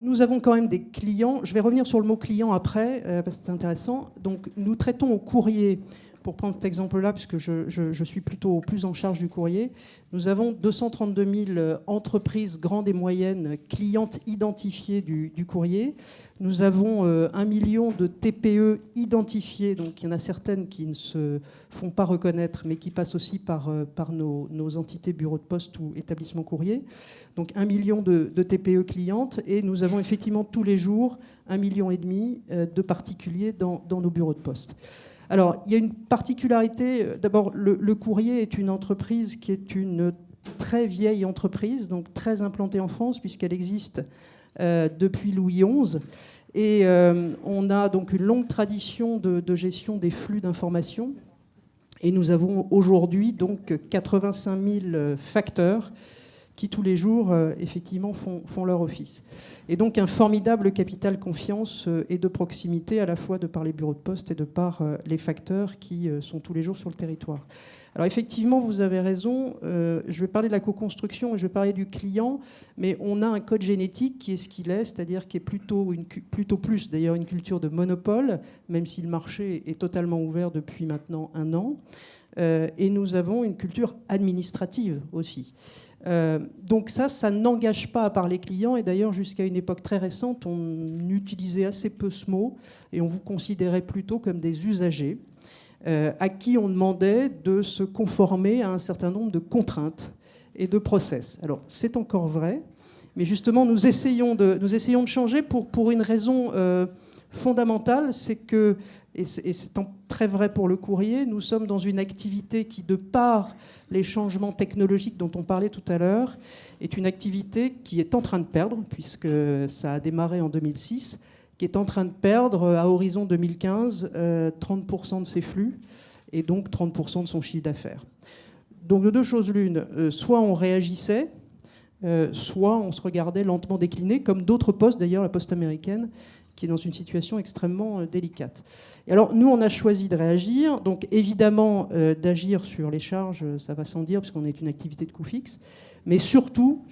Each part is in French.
Nous avons quand même des clients. Je vais revenir sur le mot client après, parce que c'est intéressant. Donc, nous traitons au courrier, pour prendre cet exemple-là, puisque je suis plutôt plus en charge du courrier. Nous avons 232 000 entreprises grandes et moyennes clientes identifiées du courrier. Nous avons 1 million de TPE identifiées. Donc, il y en a certaines qui ne se font pas reconnaître, mais qui passent aussi par nos entités bureaux de poste ou établissements courriers. Donc 1 million de TPE clientes, et nous avons effectivement tous les jours 1,5 million de particuliers dans nos bureaux de poste. Alors, il y a une particularité. D'abord, le courrier est une entreprise qui est une très vieille entreprise, donc très implantée en France, puisqu'elle existe depuis Louis XI. Et on a donc une longue tradition de gestion des flux d'informations. Et nous avons aujourd'hui donc 85 000 facteurs qui tous les jours, effectivement, font leur office. Et donc un formidable capital confiance et de proximité, à la fois de par les bureaux de poste et de par les facteurs qui sont tous les jours sur le territoire. Alors effectivement, vous avez raison, je vais parler de la co-construction et je vais parler du client, mais on a un code génétique qui est ce qu'il est, c'est-à-dire qui est plutôt plus d'ailleurs une culture de monopole, même si le marché est totalement ouvert depuis maintenant 1 an. Et nous avons une culture administrative aussi. Donc ça n'engage pas à parler client. Et d'ailleurs, jusqu'à une époque très récente, on utilisait assez peu ce mot et on vous considérait plutôt comme des usagers à qui on demandait de se conformer à un certain nombre de contraintes et de process. Alors, c'est encore vrai, mais justement, nous essayons de changer pour une raison fondamentale, c'est que, et c'est très vrai pour le courrier, nous sommes dans une activité qui, de par les changements technologiques dont on parlait tout à l'heure, est une activité qui est en train de perdre, puisque ça a démarré en 2006, qui est en train de perdre à horizon 2015 30% de ses flux et donc 30% de son chiffre d'affaires. Donc de deux choses l'une, soit on réagissait, soit on se regardait lentement décliner, comme d'autres postes, d'ailleurs la poste américaine, qui est dans une situation extrêmement délicate. Et alors, nous, on a choisi de réagir. Donc, évidemment, d'agir sur les charges, ça va sans dire, puisqu'on est une activité de coût fixe. Mais surtout,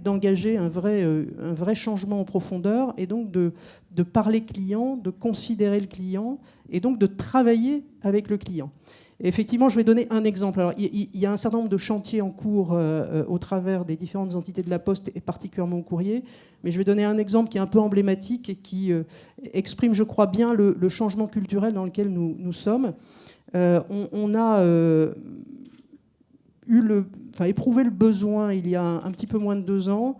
d'engager un vrai changement en profondeur, et donc de parler client, de considérer le client, et donc de travailler avec le client. Et effectivement, je vais donner un exemple. Alors, il y a un certain nombre de chantiers en cours au travers des différentes entités de la Poste, et particulièrement au courrier. Mais je vais donner un exemple qui est un peu emblématique et qui exprime, je crois, bien le changement culturel dans lequel nous sommes. On a éprouvé le besoin, il y a un petit peu moins de 2 ans,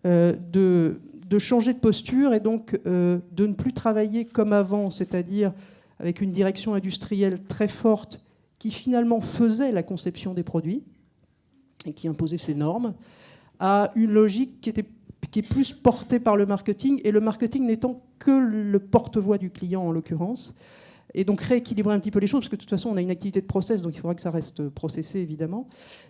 de changer de posture et donc de ne plus travailler comme avant, c'est-à-dire avec une direction industrielle très forte qui finalement faisait la conception des produits et qui imposait ses normes, à une logique qui est plus portée par le marketing, et le marketing n'étant que le porte-voix du client en l'occurrence. Et donc rééquilibrer un petit peu les choses, parce que de toute façon on a une activité de process, donc il faudra que ça reste processé évidemment.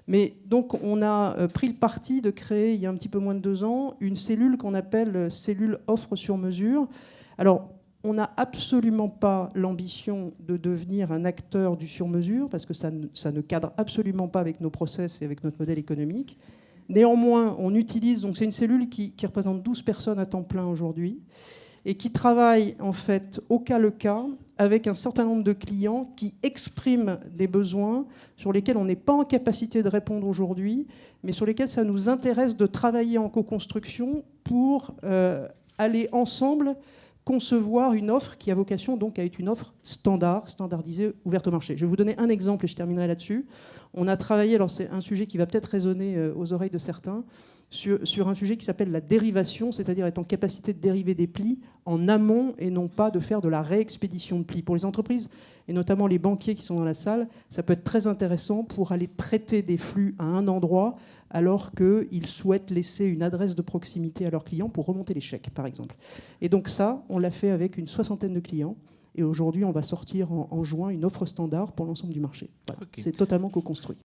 Mais donc on a pris le parti de créer, il y a un petit peu moins de 2 ans, une cellule qu'on appelle cellule offre sur mesure. Alors, on n'a absolument pas l'ambition de devenir un acteur du sur-mesure, parce que ça ne cadre absolument pas avec nos process et avec notre modèle économique. Néanmoins, on utilise, donc c'est une cellule qui représente 12 personnes à temps plein aujourd'hui, et qui travaille en fait au cas le cas avec un certain nombre de clients qui expriment des besoins sur lesquels on n'est pas en capacité de répondre aujourd'hui, mais sur lesquels ça nous intéresse de travailler en co-construction pour aller ensemble concevoir une offre qui a vocation donc à être une offre standardisée, ouverte au marché. Je vais vous donner un exemple et je terminerai là-dessus. On a travaillé, alors c'est un sujet qui va peut-être résonner aux oreilles de certains, sur un sujet qui s'appelle la dérivation, c'est-à-dire être en capacité de dériver des plis en amont et non pas de faire de la réexpédition de plis. Pour les entreprises, et notamment les banquiers qui sont dans la salle, ça peut être très intéressant pour aller traiter des flux à un endroit alors qu'ils souhaitent laisser une adresse de proximité à leurs clients pour remonter les chèques, par exemple. Et donc ça, on l'a fait avec une 60aine de clients. Et aujourd'hui, on va sortir en juin une offre standard pour l'ensemble du marché. Voilà. Okay. C'est totalement co-construit.